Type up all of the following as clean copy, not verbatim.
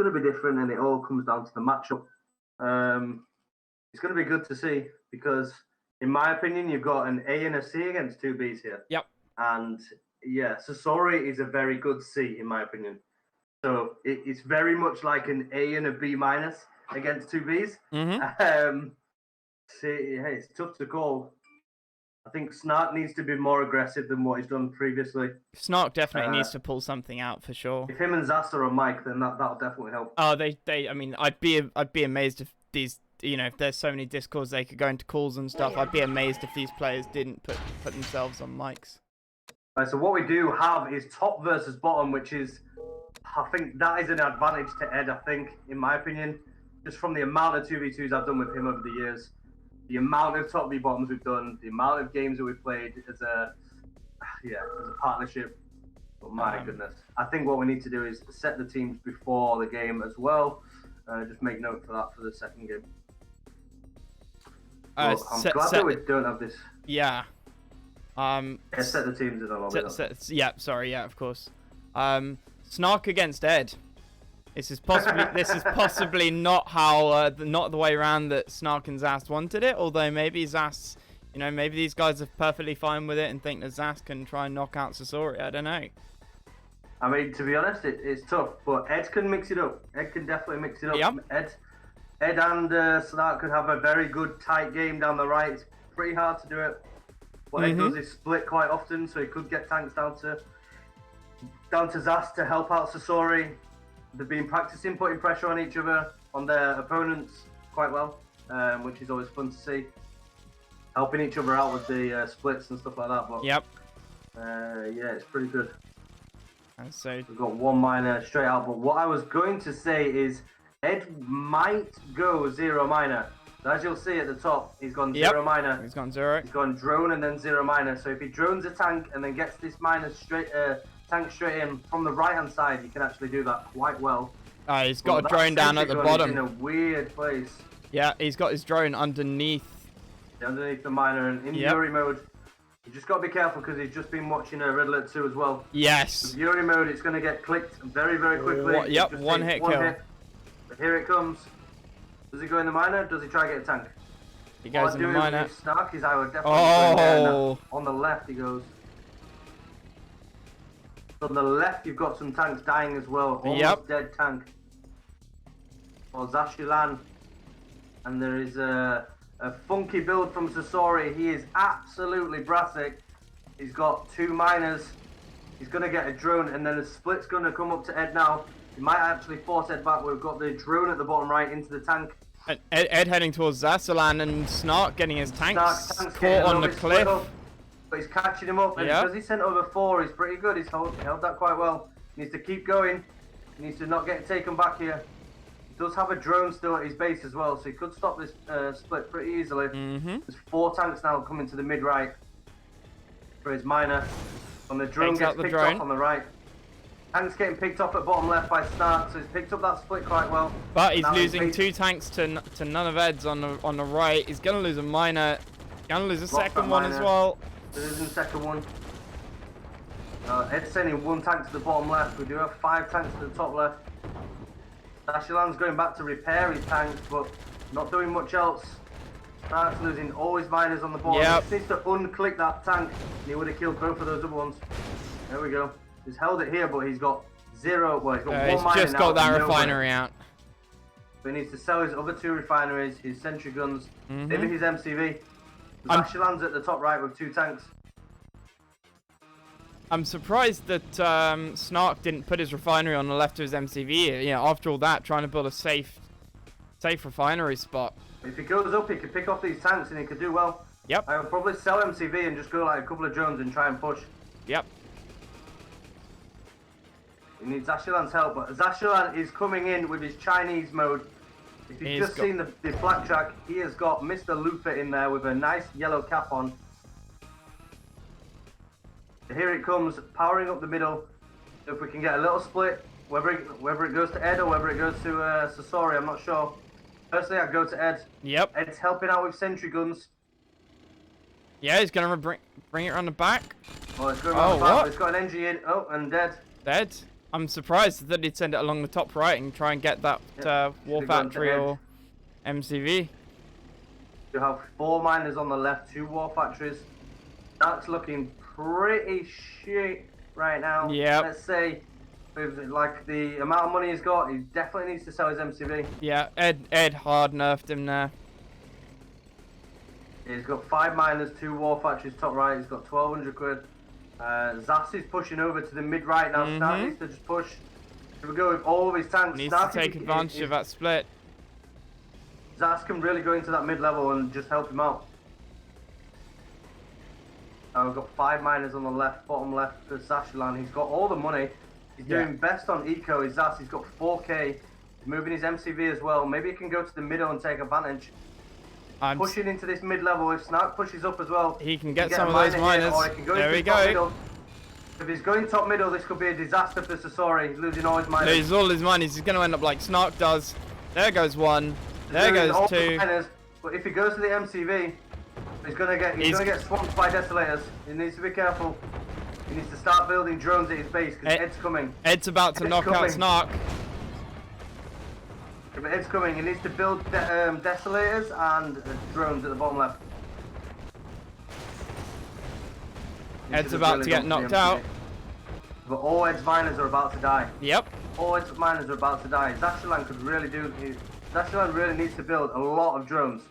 going to be different, and it all comes down to the matchup. It's going to be good to see because, in my opinion, you've got an A and a C against two Bs here. Yep. And yeah, Sasori is a very good C, in my opinion. So it's very much like an A and a B minus against two Bs. Hey, it's tough to call. I think Snark needs to be more aggressive than what he's done previously. Snark definitely needs to pull something out for sure. If him and Zas are on mic, then that'll definitely help. Oh, I mean, I'd be amazed if these, if there's so many discords they could go into calls and stuff. I'd be amazed if these players didn't put themselves on mics. Right, so what we do have is top versus bottom, which is, I think that is an advantage to Ed. I think, in my opinion, just from the amount of 2v2s I've done with him over the years. The amount of top v bottoms we've done, the amount of games that we've played as a partnership. But my goodness, I think what we need to do is set the teams before the game as well. Just make note for that for the second game. I'm glad that we don't have this. Yeah. Set the teams in a lobby. Yeah, of course. Snark against Ed. This is possibly not how not the way around that Snark and Zas wanted it. Although maybe Zas, maybe these guys are perfectly fine with it and think that Zas can try and knock out Sasori. I don't know. I mean, to be honest, it's tough, but Ed can mix it up. Ed can definitely mix it up. Yep. Ed and Snark could have a very good tight game down the right. It's pretty hard to do it. What Ed does is split quite often, so he could get tanks down to Zas to help out Sasori. They've been practicing putting pressure on each other, on their opponents quite well, which is always fun to see. Helping each other out with the splits and stuff like that. But yep. Yeah, it's pretty good. And so we've got one minor straight out. But what I was going to say is Ed might go 0 minor. So as you'll see at the top, he's gone 0 minor. He's gone 0. He's gone drone and then 0 minor. So if he drones a tank and then gets this minor tank straight in from the right hand side, you can actually do that quite well. He's got a drone down at the bottom. In a weird place. Yeah, he's got his drone underneath. Yeah, underneath the miner and in Yuri mode. You just got to be careful because he's just been watching Red Alert 2 as well. Yes. With Yuri mode, it's going to get clicked very, very quickly. Yep, one hit kill. But here it comes. Does he go in the miner? Does he try to get a tank? He goes in the miner. Snark is I would definitely go there now. On the left he goes. On the left you've got some tanks dying as well. Almost dead tank. Or Zhasulan. And there is a funky build from Sasori. He is absolutely brassic. He's got 2 miners. He's going to get a drone and then a split's going to come up to Ed now. He might actually force Ed back. We've got the drone at the bottom right into the tank. Ed heading towards Zhasulan and Snark getting his tanks caught on the cliff. But he's catching him up, and because he sent over 4, he's pretty good. He's held that quite well. He needs to keep going. He needs to not get taken back here. He does have a drone still at his base as well, so he could stop this split pretty easily. There's 4 tanks now coming to the mid-right for his miner. And the drone gets picked off on the right. Tanks getting picked up at bottom left by Snark, so he's picked up that split quite well. But he's losing 2 tanks to none of Ed's on the right. He's going to lose a miner. Going to lose a second one as well. Losing the second one. Ed's sending 1 tank to the bottom left. We do have 5 tanks to the top left. Zhasulan's going back to repair his tanks, but not doing much else. Snark's losing all his miners on the bottom. He just needs to unclick that tank, and he would have killed both of those other ones. There we go. He's held it here, but he's got 0. Well, he's got 1 miner now. He's just got that refinery out. But he needs to sell his other 2 refineries, his sentry guns, maybe his MCV. Zhasulan's at the top right with 2 tanks. I'm surprised that Snark didn't put his refinery on the left of his MCV. After all that, trying to build a safe refinery spot. If he goes up, he could pick off these tanks and he could do well. Yep. I would probably sell MCV and just go like a couple of drones and try and push. Yep. He needs Zhasulan's help, but Zhasulan is coming in with his Chinese mode. If you've just seen the blackjack, he has got Mr. Lufa in there with a nice yellow cap on. So here it comes, powering up the middle. If we can get a little split, whether it goes to Ed or whether it goes to Sasori, I'm not sure. Personally, I'd go to Ed. Yep. Ed's helping out with sentry guns. Yeah, he's going to bring it around the back. Oh, it's going around the back. It's got an NG in. Oh, and dead. Dead. I'm surprised that he'd send it along the top right and try and get that War Factory or MCV. You have 4 miners on the left, 2 War Factories. That's looking pretty shit right now. Yeah. Let's say, with like the amount of money he's got, he definitely needs to sell his MCV. Yeah, Ed hard nerfed him there. He's got 5 miners, 2 War Factories top right. He's got 1,200 quid. Zas is pushing over to the mid right now. Snark needs to just push. Here we go with all of his tanks. Needs Snark to take advantage of that split. Zas can really go into that mid level and just help him out. We've got 5 miners on the left, bottom left for Zhasulan. He's got all the money. He's doing best on eco. His Zas, he's got 4k. He's moving his MCV as well. Maybe he can go to the middle and take advantage. Pushing into this mid level. If Snark pushes up as well, he can get some of those miners. There we go. If he's going top middle, this could be a disaster for Sasori. He's losing all his miners. Loses all his miners. He's going to end up like Snark does. There goes 1. There goes 2. Miners, but if he goes to the MCV, he's gonna get swamped by desolators. He needs to be careful. He needs to start building drones at his base because Ed's coming. Ed's about to knock out Snark. But Ed's coming. He needs to build desolators and drones at the bottom left. Ed's about to get knocked out. But all Ed's miners are about to die. Yep. All Ed's miners are about to die. Zhasulan could really do. Zhasulan really needs to build a lot of drones.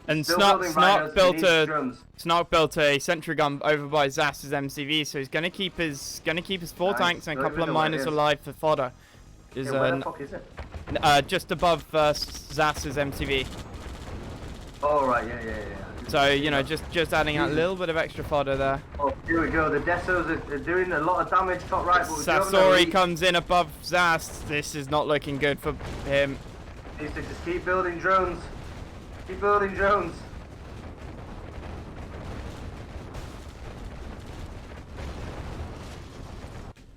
And Snark built a sentry gun over by Zast's MCV, so he's gonna keep his 4 tanks and a couple of miners alive for fodder. Where the fuck is it? Just above Zast's MCV. Oh right, yeah. So you know, just adding a little bit of extra fodder there. Oh, here we go. The Desos are doing a lot of damage top right. But Sasori comes in above Zast. This is not looking good for him. He needs to just keep building drones. Keep building drones.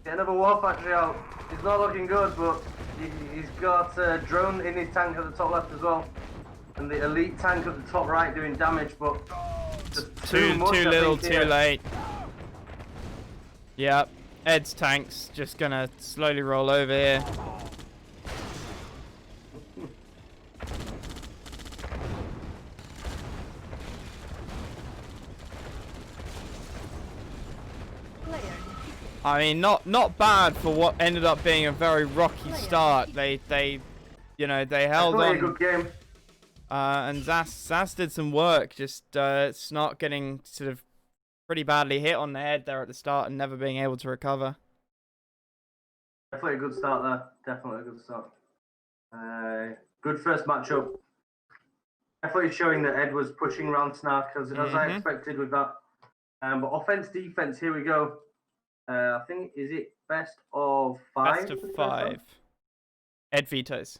Get another War Factory out. It's not looking good, but he's got a drone in his tank at the top left as well. And the elite tank at the top right doing damage, but just too little, too late. Yep, Ed's tank's just gonna slowly roll over here. I mean, not bad for what ended up being a very rocky start. They held on. A good game. And Zas did some work. Just Snark getting sort of pretty badly hit on the head there at the start and never being able to recover. Definitely a good start there. Definitely a good start. Good first matchup. Definitely showing that Ed was pushing around Snark as I expected with that. But offense, defense, here we go. I think, is it best of 5? Best of 5. Ed vetoes.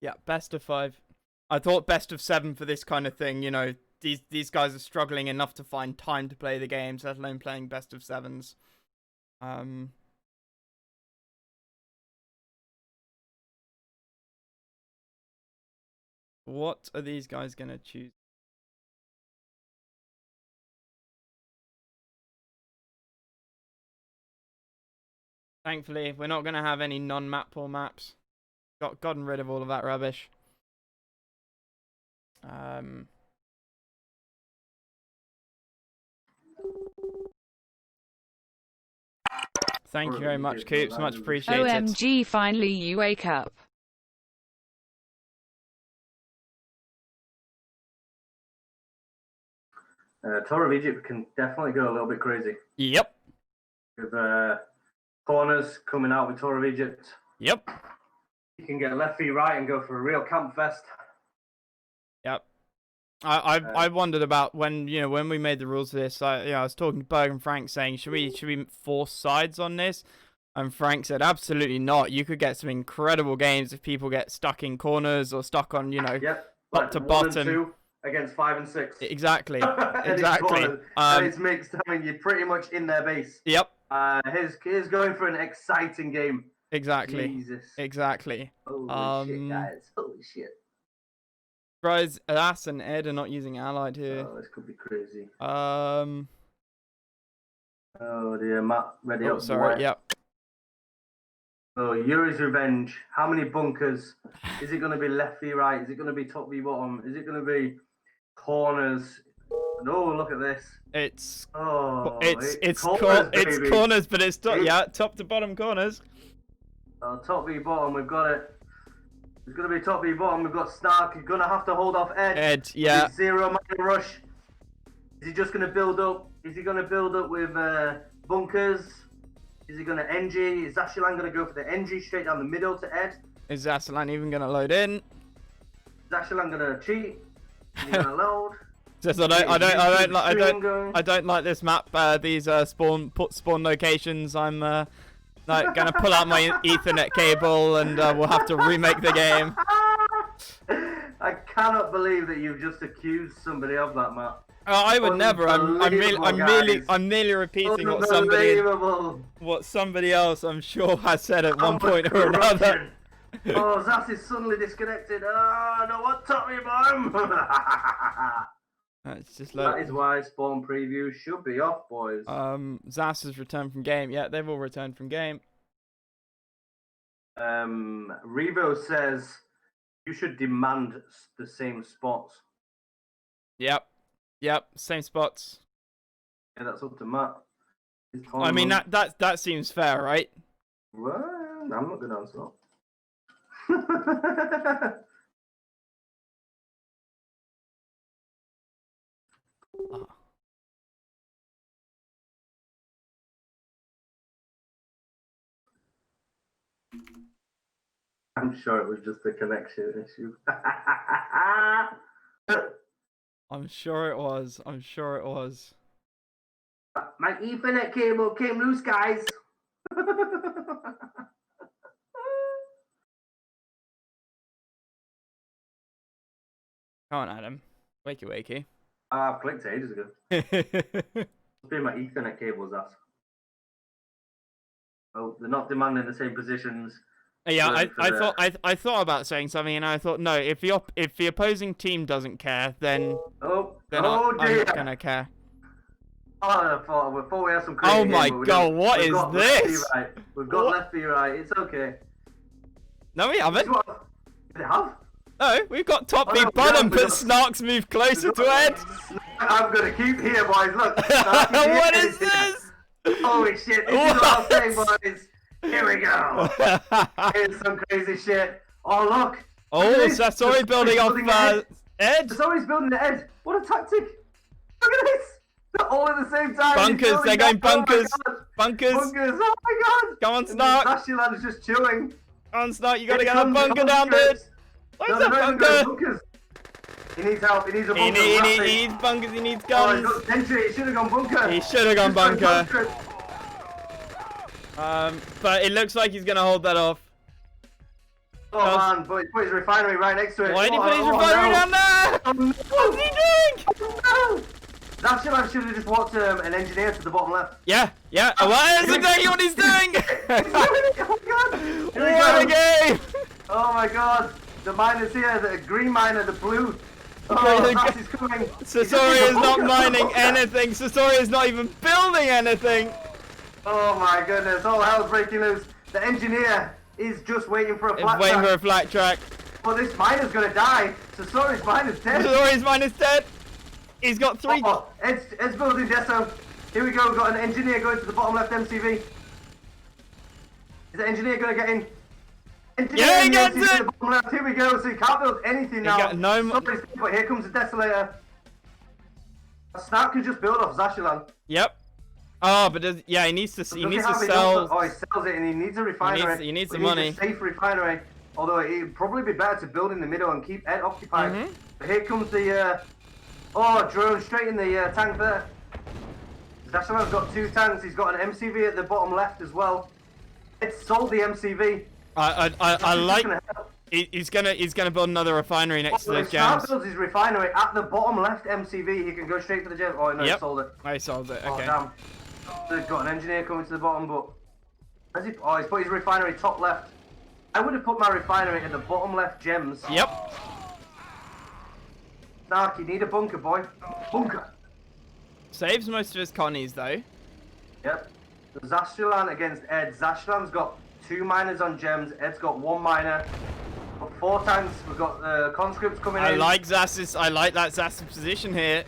Yeah, best of 5. I thought best of 7 for this kind of thing. You know, these guys are struggling enough to find time to play the games, let alone playing best of 7s. What are these guys gonna choose? Thankfully, we're not gonna have any non-map pool maps. Gotten rid of all of that rubbish. Thank you very much, Coops. Much appreciated. OMG, finally you wake up. Tour of Egypt can definitely go a little bit crazy. Yep. With corners coming out with Tour of Egypt. Yep. You can get left feet right and go for a real camp fest. Yep. I wondered about when we made the rules for this. I was talking to Berg and Frank saying should we force sides on this, and Frank said absolutely not. You could get some incredible games if people get stuck in corners or stuck on top to bottom. 1 and 2 against 5 and 6. Exactly. Exactly. And it's mixed. I mean, you're pretty much in their base. Yep. Here's going for an exciting game. Exactly. Jesus. Exactly. Holy shit, guys. Holy shit. Surprise, Ass and Ed are not using Allied here. Oh, this could be crazy. Oh dear, Matt, ready Oh, up. sorry. Boy. Yep. So Yuri's revenge. How many bunkers? Is it going to be left v right? Is it going to be top v bottom? Is it going to be corners? No, look at this. It's corners, corners, but it's top to bottom corners. Top v bottom. We've got it. It's going to be top v bottom. We've got Snark. He's going to have to hold off Ed. Yeah. Zero man rush. Is he just going to build up? Is he going to build up with bunkers? Is he going to NG? Is Zhasulan going to go for the NG straight down the middle to Ed? Is Zhasulan even going to load in? Is Zhasulan going to cheat? Is he going to load? Just I don't like this map. These spawn locations. I'm like gonna pull out my Ethernet cable and we'll have to remake the game. I cannot believe that you've just accused somebody of that, Matt. I would never. I'm merely repeating what somebody else I'm sure has said at one point or another. Oh, Zas is suddenly disconnected. Oh, no, what top me, bomb? It's just that is why spawn preview should be off, boys. Zas has returned from game. Yeah, they've all returned from game. Revo says you should demand the same spots. Yep, same spots. Yeah, that's up to Matt. I mean that seems fair, right? Well, I'm not gonna answer that. I'm sure it was just a connection issue. I'm sure it was. My Ethernet cable came loose, guys. Come on, Adam. Wakey. I've clicked ages ago. It's been my Ethernet cables, ass. Oh, they're not demanding the same positions. Yeah, I thought about saying something, and I thought, no, if the opposing team doesn't care, then I'm not gonna care. Oh, I thought we had some crazy. Oh my god, what is this? We've got left v right. It's okay. No, we haven't. They have. No, we've got top v bottom, but Snark's moved closer to Ed. I'm gonna keep here, boys. Look. What is this? Holy shit! This is what I'm saying, boys. Here we go. Here's some crazy shit. Oh look. Oh, Sasori building off Ed. Sasori's building the Ed. What a tactic! Look at this. They're all at the same time. Bunkers. They're going bunkers. Bunkers. Oh my god. Come on, Snark. Zhasulan's just chilling. Come on, Snark. You gotta get a bunker down, dude. Where's that bunker? He needs help. He needs a bunker. He needs bunkers. He needs guns. Oh, he should have gone bunker. He should have gone bunker. But it looks like he's gonna hold that off. Oh man, but he put his refinery right next to it. Why did he put his refinery down there? Oh, no. What's he doing? No. Zhasulan should have just walked an engineer to the bottom left. Yeah. Well, that's exactly what he's doing. Oh my god. What a game. Oh my god. The miners here, the green miner, the blue. Oh, Matt is coming. Sasori is not mining anything. Sasori is not even building anything. Oh my goodness, all hell's breaking loose. The engineer is just waiting for a flat track. Well, this miner's gonna die. Sasori's miner's dead. Sasori's miner's dead. He's got 3. Oh, Ed's building Deso. Here we go, we've got an engineer going to the bottom left MCV. Is the engineer gonna get in? Yeah, he gets it! Left. Here we go, so he can't build anything now. But here comes the Desolator. Snark can just build off Zhasulan. Yep. Oh, but he needs to sell. Oh, he sells it and he needs a refinery. He needs the money. He needs a safe refinery. Although it'd probably be better to build in the middle and keep Ed occupied. But here comes the drone straight in the tank there. Zhasulan's got 2 tanks. He's got an MCV at the bottom left as well. Ed sold the MCV. I like. He's gonna build another refinery next to those gems. If builds his refinery at the bottom left MCV, he can go straight for the gem. Oh no, he sold it. I sold it. Okay. Oh damn. So he's got an engineer coming to the bottom, but he's put his refinery top left. I would have put my refinery at the bottom left gems. Yep. Snark, you need a bunker, boy. Bunker. Saves most of his connies though. Yep. Zhasulan against Ed. Zhasulan's got 2 miners on gems. Ed's got 1 miner. 4 tanks. We've got conscripts coming in. I like that Zas's position here.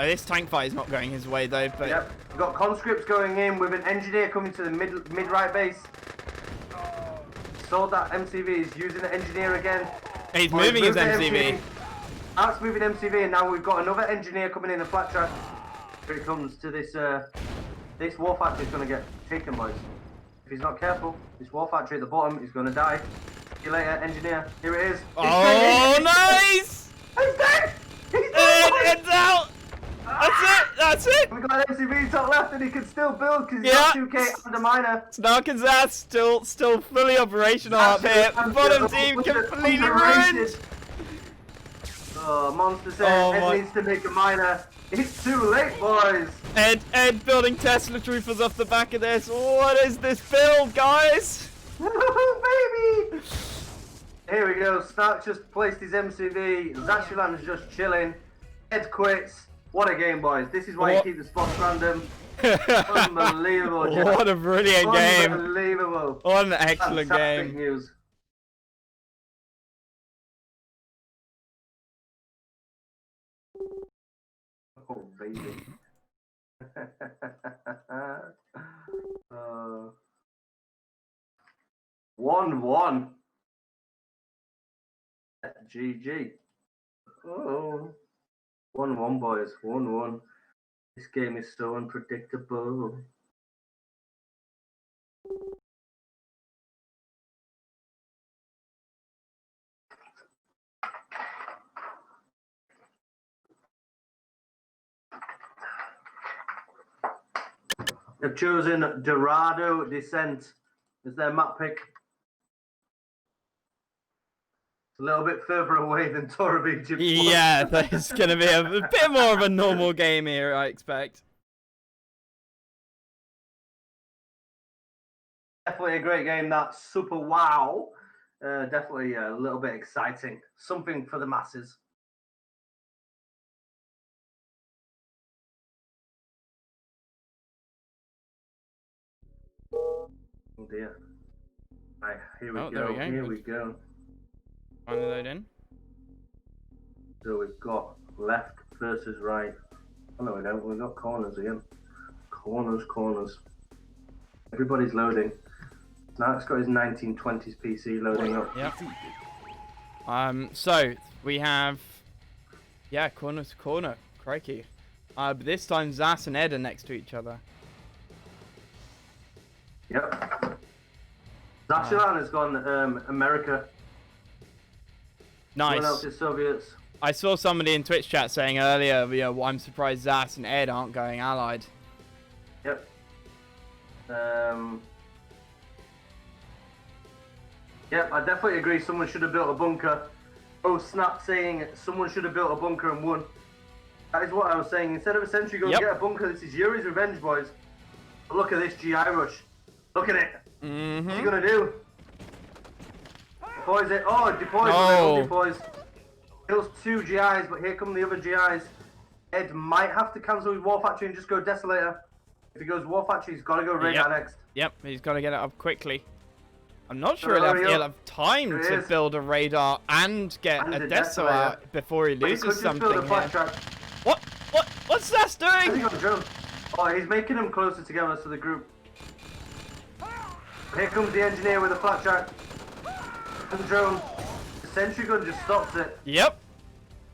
This tank fight is not going his way though. But yep. We've got conscripts going in with an engineer coming to the mid right base. Sold that MCV. He's using the engineer again. He's moving his MCV. Out's moving MCV, and now we've got another engineer coming in the flat track. Here it comes to this. This war factory is going to get taken, boys. If he's not careful, this war factory at the bottom is going to die. See you later, engineer. Here it is. Oh, nice! He's dead! He's dead! It's out! That's it! We've got an MCV top left, and he can still build because he's got 2K and a miner. Snark and Zas still fully operational up here. Bottom team completely ruined. Oh, Monster said Ed needs to make a miner. It's too late, boys. Ed building Tesla troopers off the back of this. What is this build, guys? Baby! Here we go. Snark just placed his MCV. Zhasulan is just chilling. Ed quits. What a game, boys. This is why you keep the spots random. Unbelievable, Jeff. What a brilliant game. Unbelievable. What an excellent Fantastic game. News. Oh, baby. 1-1. GG. Oh. 1-1, boys. 1-1. This game is so unpredictable. They've chosen Dorado Descent as their map pick. It's a little bit further away than Tour of Egypt. Yeah, there's going to be a bit more of a normal game here, I expect. Definitely a great game. That super wow. Definitely a little bit exciting. Something for the masses. Oh dear. Right, here we go. Here we go. Finally load in. So we've got left versus right. Oh no, we don't. We've got corners again. Corners. Everybody's loading. Snark's got his 1920s PC loading up. Yep. So we have, corner to corner. Crikey. But this time Zas and Ed are next to each other. Yep. Zhasulan has gone America. Nice. Everyone else is Soviets. I saw somebody in Twitch chat saying earlier, I'm surprised Zas and Ed aren't going Allied. Yep. Yep, I definitely agree. Someone should have built a bunker. Oh, Snap saying someone should have built a bunker and won. That is what I was saying. Instead of a sentry going to get a bunker, this is Yuri's revenge, boys. But look at this GI rush. Look at it. What's he gonna do? Deploys it. Oh, it deploys. No. It deploys. Kills 2 GIs, but here come the other GIs. Ed might have to cancel his War Factory and just go Desolator. If he goes War Factory, he's got to go Radar next. Yep, he's got to get it up quickly. I'm not sure he'll have time to build a radar and get a Desolator before he loses something here. What's that doing? He got a drone. Oh, he's making them closer together to the group. Here comes the engineer with a flat track. And the drone. The sentry gun just stops it. Yep.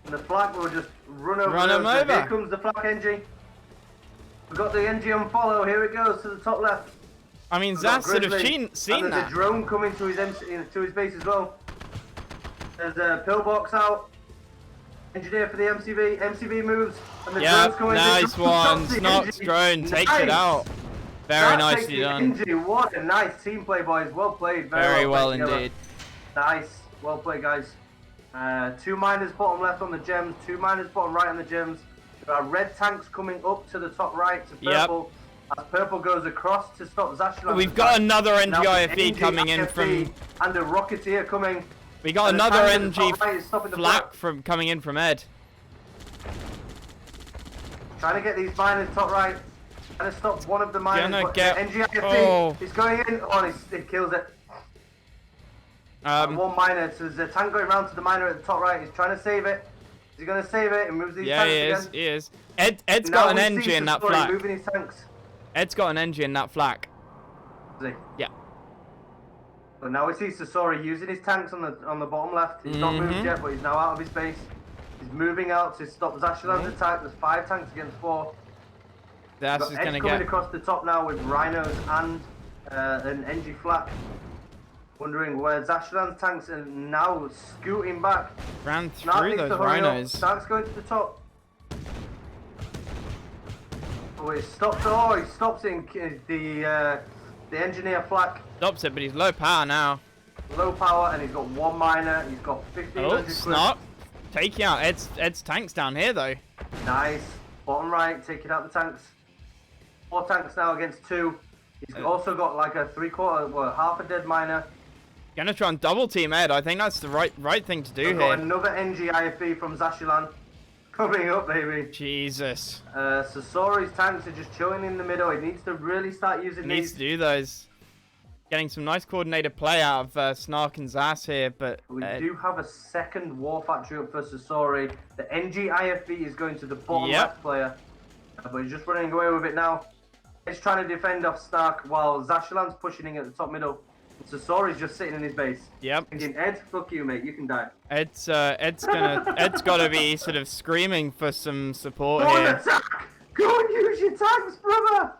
And the flak will just run over. Here comes the flak NG. We've got the NG on follow. Here it goes to the top left. I mean, Zas should have seen and that. There's a drone coming to his base as well. There's a pillbox out. Engineer for the MCV. MCV moves. And the drone's coming. Nice one. Snark's drone takes it out. Very nicely done. What a nice team play, boys. Well played. Very well indeed. Nice. Well played, guys. 2 miners bottom left on the gems. 2 miners bottom right on the gems. There are red tanks coming up to the top right to purple. As purple goes across to stop Zhasulan. We've got another NGIFE coming in from... And a Rocketeer coming. We got another NG flak from coming in from Ed. Trying to get these miners top right. And it stopped one of the miners. Gonna But get... the NGIFB Oh. is going in. Oh, it kills it. One miner. So there's a tank going round to the miner at the top right. He's trying to save it. Is he going to save it and move these tanks again? He is. Ed's got an NG in that flak. Moving his tanks. Ed's got an NG in that flak. Is he? Yeah. But now we see Sasori using his tanks on the bottom left. He's not moved yet, but he's now out of his base. He's moving out to stop Zhasulan's attack. There's 5 tanks against 4. That's just gonna coming across the top now with rhinos and an NG flak. Wondering where Zhasulan's tanks are now scooting back. Ran through those rhinos. Snark's going to the top. Oh, he stops. Oh, he stops in the engineer flak. Stops it, but he's low power now. Low power, and he's got 1 miner. He's got 1500 Snark taking out Ed's tanks down here though. Nice. Bottom right, taking out the tanks. 4 tanks now against 2. He's also got like a half a dead miner. Gonna try and double team Ed. I think that's the right thing to do here. Got another NG IFB from Zhasulan coming up, baby. Jesus. Sasori's tanks are just chilling in the middle. He needs to really start using these. Needs to do those. Getting some nice coordinated play out of Snark and Zas here, but we do have a second war factory up for Sasori. The NG IFB is going to the bottom left player, but he's just running away with it now. He's trying to defend off Snark while Zhasulan's pushing in at the top middle. Sasori's just sitting in his base. Yep. Thinking, Ed, fuck you, mate. You can die. Ed's gotta be sort of screaming for some support Go here. on attack! Go and use your tanks, brother!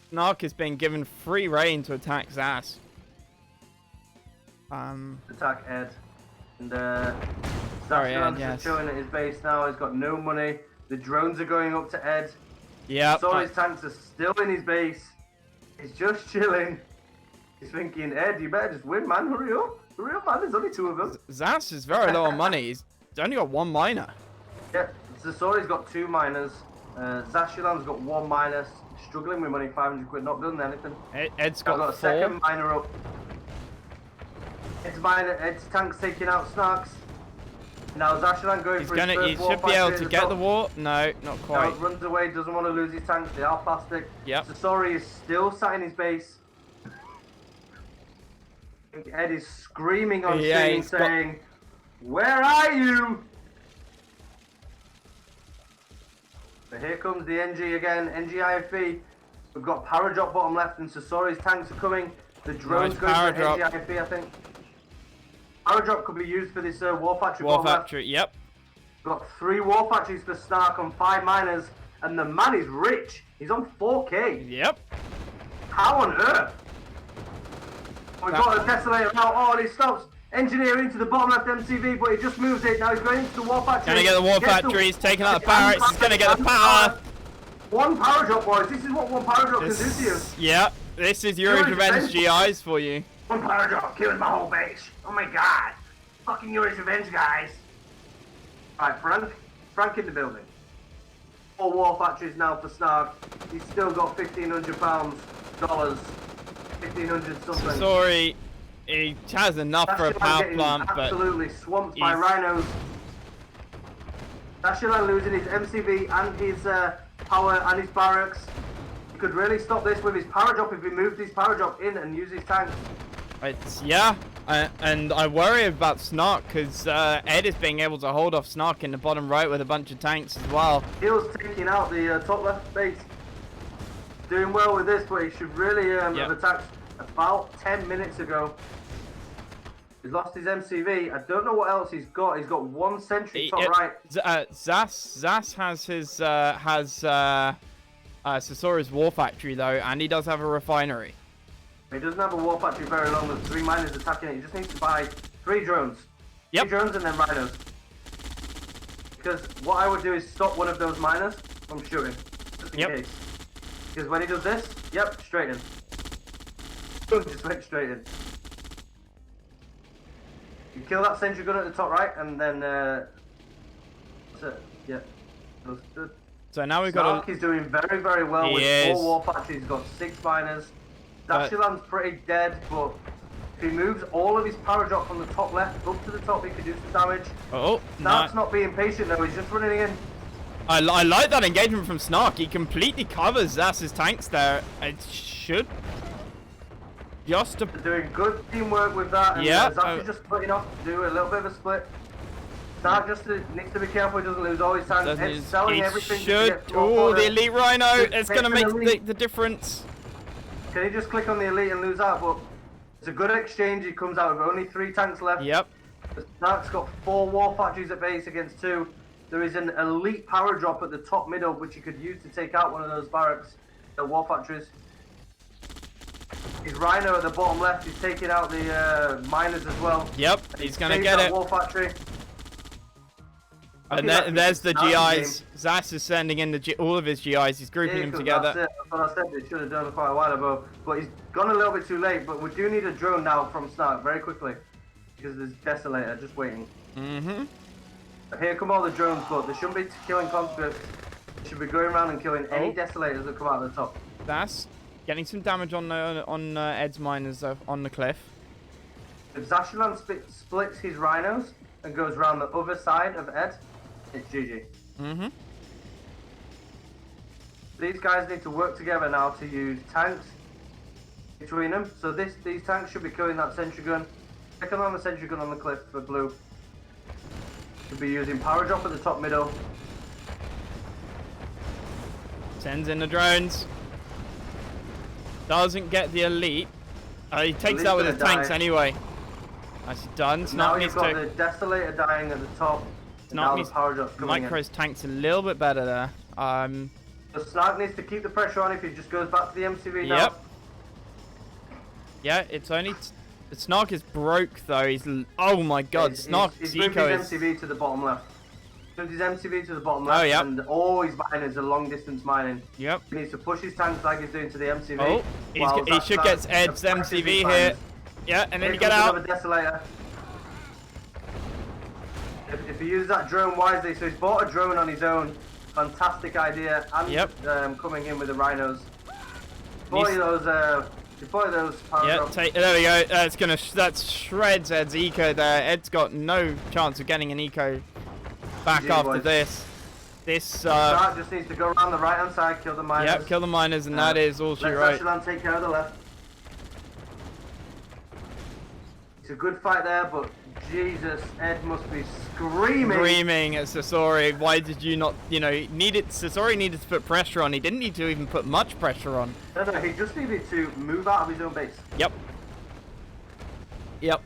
Snark is being given free reign to attack Zas. Attack Ed. And sorry, Ed, just chilling at his base now. He's got no money. The drones are going up to Ed. Yep. Sasori's tanks are still in his base. He's just chilling. He's thinking, Ed, you better just win, man. Hurry up. Hurry up, man. There's only 2 of them. Zas is very low on money. He's only got 1 miner. Yeah, Sasori's got 2 miners. Zhasulan's got 1 miner. Struggling with money, 500 quid, not doing anything. Ed's got 4. A second miner up. Ed's tank's taking out Snarks. Now Zhasulan going for his first he war should be able factory to at get top. the war. No, not quite. Now runs away, doesn't want to lose his tanks. They are plastic. Yep. Sasori is still sat in his base. Ed is screaming on screen saying, "Where are you?" So here comes the NG again, NG IFB. We've got Paradrop bottom left and Sasori's tanks are coming. The drone's going for NG IFB, I think. Paradrop could be used for this war factory bottom left. Yep. We've got 3 war factories for Snark on 5 miners, and the man is rich. He's on 4K. Yep. How on earth? We've got a Desolator out. Oh, and he stops. Engineer into the bottom left MCV, but he just moves it. Now he's going into the war factory. Gonna get the war factory. He's taking out the barracks. He's gonna get the power. 1 power drop, boys. This is what 1 power drop can do to you. Yeah, this is Yuri's Revenge GIs for you. 1 power drop, killing my whole base. Oh my god. Fucking Yuri's Revenge, guys. Alright, Frank in the building. 4 war factories now for Snark. He's still got £1,500, dollars. 1,500 something. Sorry, he has enough for a power plant, but absolutely swamped by rhinos. Zhasulan losing his MCV and his power and his barracks. He could really stop this with his power drop if he moved his power drop in and used his tanks. And I worry about Snark because Ed is being able to hold off Snark in the bottom right with a bunch of tanks as well. Hill's taking out the top left base. Doing well with this, but he should really have attacked about 10 minutes ago. He's lost his MCV. I don't know what else he's got. He's got 1 sentry top right. Zas has his Sasori's war factory though, and he does have a refinery. He doesn't have a war factory very long. There's 3 miners attacking it. He just needs to buy 3 drones. 3 drones and then rhinos. Because what I would do is stop one of those miners from shooting, just in case. Because when he does this, straight in. Just went straight in. You kill that sentry gun at the top right, and then that's it. Yeah, looks good. So now we've Snark got. Is doing very, very well with 4 war factories. He's got 6 miners. Zhasulan's pretty dead, but if he moves all of his power drop from the top left up to the top, he could do some damage. Oh, Snark's not being patient though. He's just running in. I like that engagement from Snark. He completely covers Zaz's tanks there. It should just doing good teamwork with that. And yeah. Zaz is just splitting off to do a little bit of a split. Snark just needs to be careful he doesn't lose all his tanks. He's selling everything. Oh, the elite rhino. It's going to make the difference. Can he just click on the elite and lose out? But it's a good exchange. He comes out with only 3 tanks left. Yep. Snark's got 4 war factories at base against 2. There is an elite power drop at the top middle, which you could use to take out one of those barracks, the war factories. His rhino at the bottom left is taking out the miners as well. Yep, he's gonna get it. War factory. And there's the GIs. Zas is sending in all of his GIs. He's grouping them together. That's what I said. They should have done quite a while ago, but he's gone a little bit too late. But we do need a drone now from Snark very quickly, because there's Desolator just waiting. Mm-hmm. Here come all the drones, but they shouldn't be killing conscripts. They should be going around and killing any Desolators that come out of the top. That's getting some damage on Ed's miners on the cliff. If Zhasulan splits his rhinos and goes around the other side of Ed, it's GG. Mm-hmm. These guys need to work together now to use tanks between them. So these tanks should be killing that sentry gun. Check on the sentry gun on the cliff for blue. Should be using power drop at the top middle. Sends in the drones. Doesn't get the elite. He takes that with his tanks anyway. Nicely done. Now you've got the Desolator dying at the top. Now the power drop's coming Micro's tanks a little bit better there. The Snark needs to keep the pressure on if he just goes back to the MCV now. Yep. Yeah, it's only... The Snark is broke though. He's... Oh my god, Snark's eco is... He's moved his MCV to the bottom left. Moved his MCV to the bottom left. Oh, yep. And all his miners are long distance mining. Yep. He needs to push his tanks like he's doing to the MCV. Oh, he should get Ed's MCV here. Yeah, and then you get out. Desolator. If he uses that drone wisely, so he's bought a drone on his own. Fantastic idea. And coming in with the rhinos. Deploy those power drops. There we go. That shreds Ed's eco there. Ed's got no chance of getting an eco back after this. Snark just needs to go around the right hand side, kill the miners. Yep, kill the miners, and that is all she wrote. Zhasulan take care of the left. It's a good fight there, but Jesus, Ed must be screaming. Screaming at Sasori. Why did you not, Sasori needed to put pressure on. He didn't need to even put much pressure on. No, he just needed to move out of his own base. Yep. Yep.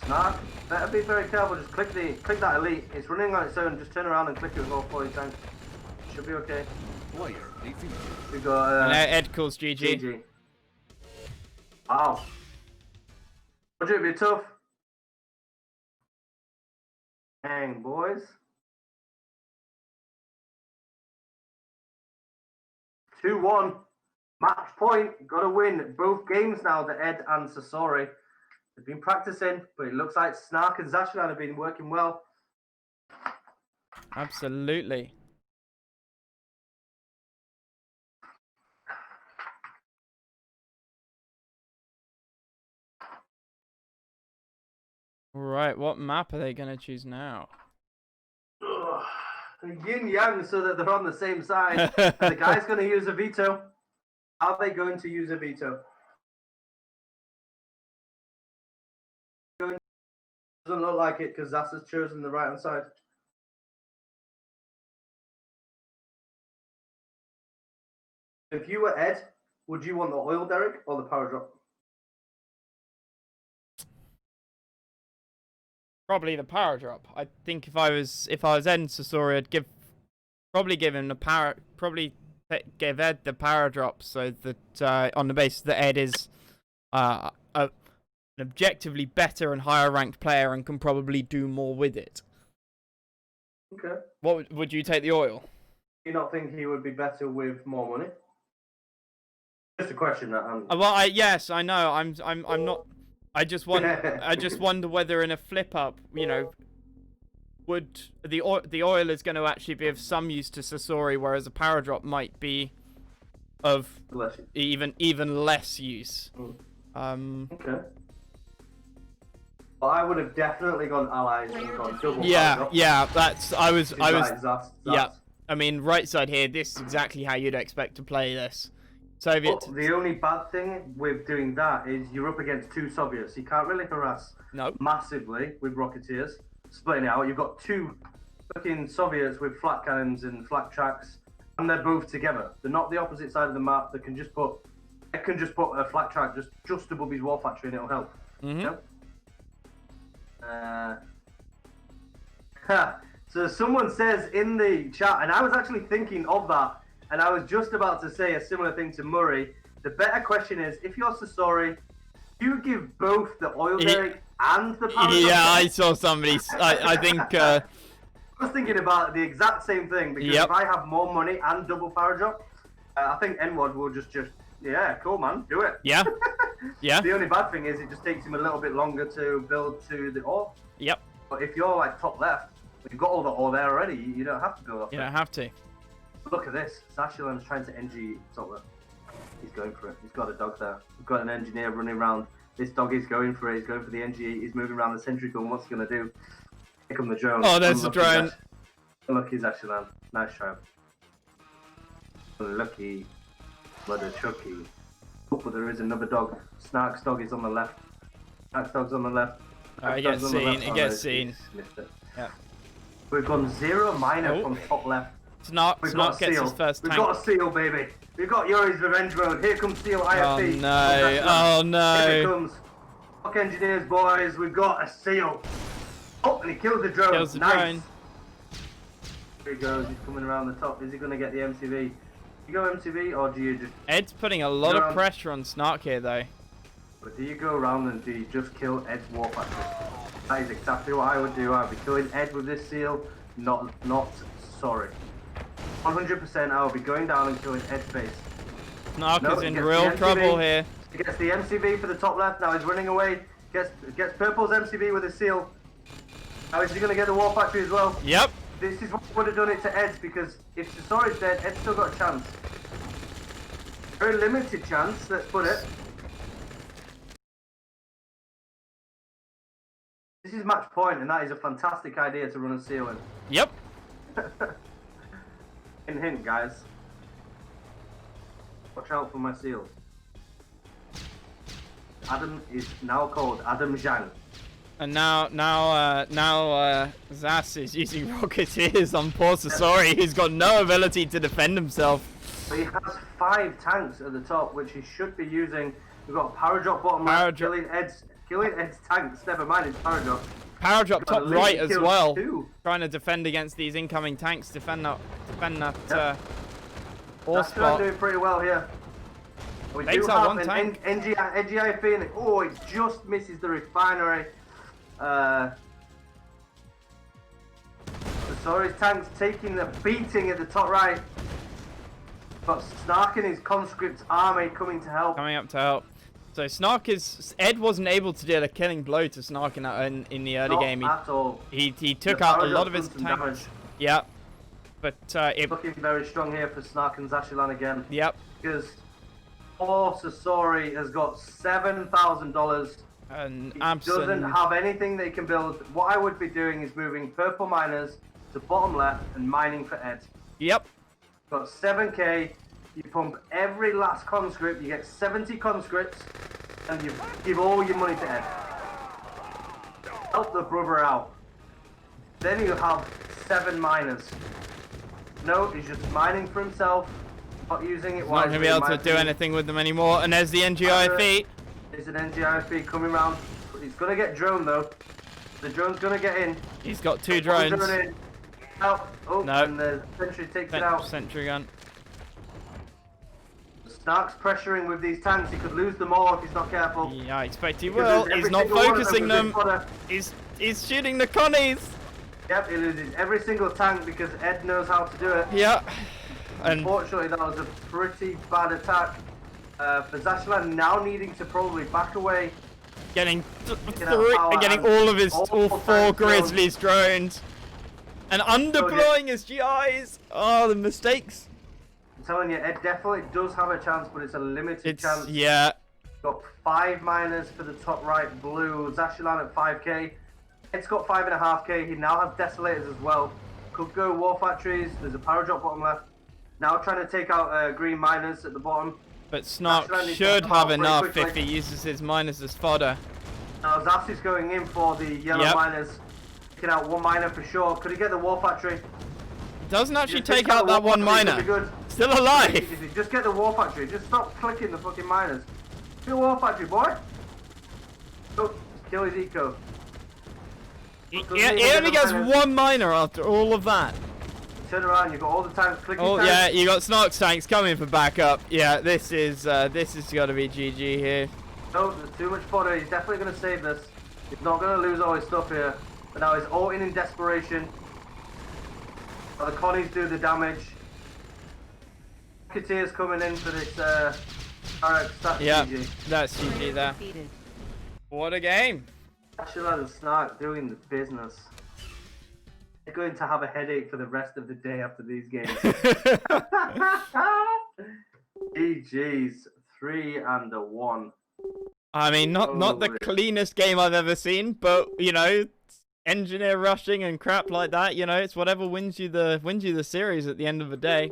Snark, better be very careful. Just click that elite. It's running on its own. Just turn around and click it with all 40 tanks. Should be okay. We got Ed calls GG. GG. Wow. It'd be tough. Hang, boys. 2-1. Match point. Got to win both games now, the Ed and Sasori. They've been practicing, but it looks like Snark and Zhasulan have been working well. Absolutely. Right, what map are they going to choose now? Yin Yang, so that they're on the same side. The guy's going to use a veto. How are they going to use a veto? Doesn't look like it because Zas has chosen the right hand side. If you were Ed, would you want the oil derrick or the power drop? Probably the power drop. I think if I was Ed and Sasori, I'd probably give him the power. Probably give Ed the power drop, so that on the basis that Ed is an objectively better and higher ranked player and can probably do more with it. Okay. What would you take the oil? Do you not think he would be better with more money? Just a question that. Well, yes, I know. I'm not. I just wonder whether in a flip up, would the oil is going to actually be of some use to Sasori, whereas a power drop might be of even less use. Okay. But I would have definitely gone allies and gone double. Yeah, that's Zast. yeah. I mean, right side here, this is exactly how you'd expect to play this. Soviet. But the only bad thing with doing that is you're up against 2 Soviets. You can't really harass massively with Rocketeers. Splitting it out, you've got 2 fucking Soviets with flat cannons and flat tracks, and they're both together. They're not the opposite side of the map. They can just put a flat track just above his war factory and it'll help. Mm-hmm. So someone says in the chat, and I was actually thinking of that, and I was just about to say a similar thing to Murray. The better question is, if you're Sasori, you give both the oil derrick and the power. Yeah, I saw somebody. I think. I was thinking about the exact same thing because if I have more money and double power drop, I think Enwad will just yeah, cool man, do it. Yeah. Yeah. The only bad thing is it just takes him a little bit longer to build to the ore. Yep. But if you're like top left, you've got all the ore there already. You don't have to build off. You don't have to. Look at this. Zhasulan's trying to NG top left. He's going for it. He's got a dog there. We've got an engineer running around. This dog is going for it. He's going for the NG. He's moving around the sentry gun. What's he going to do? Here come the drone. Oh, there's the drone. Unlucky Zhasulan. Nice try. Unlucky. Mother Chucky. Oh, but there is another dog. Snark's dog is on the left. Snark's dog's on the left. It gets seen. It gets seen. Yeah. We've gone 0 minor from top left. Snark gets his first tank. We've got a seal, baby. We've got Yuri's revenge mode. Here comes seal IFP. Oh no! Oh no! Here it comes. Fuck engineers, boys. We've got a seal. Oh, and he kills the drone. Kills the drone. Here he goes. He's coming around the top. Is he going to get the MCV? You go MCV or do you just... Ed's putting a lot of pressure on Snark here though. But do you go around and do you just kill Ed's war factory? That is exactly what I would do. I'd be killing Ed with this seal, not sorry. 100% I will be going down and killing Ed's base. Snark is in real trouble here. He gets the MCV for the top left, now he's running away. Gets Purple's MCV with a seal. Now is he going to get the war factory as well? Yep. This is what would have done it to Ed, because if Sasori's dead, Ed's still got a chance. Very limited chance, let's put it. This is match point, and that is a fantastic idea to run a seal in. Yep. Hint, guys. Watch out for my seals. Adam is now called Adam Zhang. And now Zas is using Rocketeers on poor Sasori, who's got no ability to defend himself. But he has 5 tanks at the top, which he should be using. We've got a power drop bottom left, killing Ed's tanks, never mind his power drop. Power drop top right as well. Trying to defend against these incoming tanks, defend that ore spot. Doing pretty well here. We do have an NGIP and oh, it just misses the refinery. Sasori's tank's taking the beating at the top right. But Snark and his conscript army coming to help. Coming up to help. So Ed wasn't able to deal a killing blow to Snark in the early game. At all. He took out a lot of his tanks. Damage. Yeah. But looking very strong here for Snark and Zhasulan again. Yep. Because poor Sasori has got $7,000. And he doesn't have anything they can build. What I would be doing is moving purple miners to bottom left and mining for Ed. Yep. Got 7k. You pump every last conscript. You get 70 conscripts, and you give all your money to Ed. Help the brother out. Then you have 7 miners. No, he's just mining for himself, not using it wisely. Not going to be able to do anything with them anymore. And there's the NGIP. There's an NGIP coming round. He's going to get drone though. The drone's going to get in. He's got 2 drones. Out. Oh, no. And the sentry takes it out. Sentry gun. Snark's pressuring with these tanks. He could lose them all if he's not careful. Yeah, I expect he will. He's not focusing them. He's shooting the connies. Yep, he loses every single tank because Ed knows how to do it. Yeah. Unfortunately, that was a pretty bad attack. For Zhasulan now needing to probably back away. Getting all of his all 4 Grizzlies drones. And undeploying his GIs. Oh, the mistakes. I'm telling you, Ed definitely does have a chance, but it's a limited chance. Yeah. Got 5 miners for the top right blue. Zhasulan at 5k. Ed's got 5.5k. He now has Desolators as well. Could go War Factories. There's a Power Drop bottom left. Now trying to take out green miners at the bottom. But Snark should have enough if he uses his miners as fodder. Now Zas is going in for the yellow miners. Taking out 1 miner for sure. Could he get the War Factory? Doesn't actually take out that 1 miner. Still alive. Just get the War Factory. Just stop clicking the fucking miners. Get the War Factory, boy. Oh, just kill his eco. He only gets 1 miner after all of that. Turn around. You've got all the time to click. Oh yeah, you got Snark's tanks coming for backup. Yeah, this is got to be GG here. No, there's too much fodder. He's definitely going to save this. He's not going to lose all his stuff here. But now he's ulting in desperation. The Connies do the damage. Katir's coming in for this that's GG. That's GG there. What a game. Zhasulan and Snark doing the business. They're going to have a headache for the rest of the day after these games. GG's 3-1. I mean, not the cleanest game I've ever seen, but you know, engineer rushing and crap like that. You know, it's whatever wins you the series at the end of the day.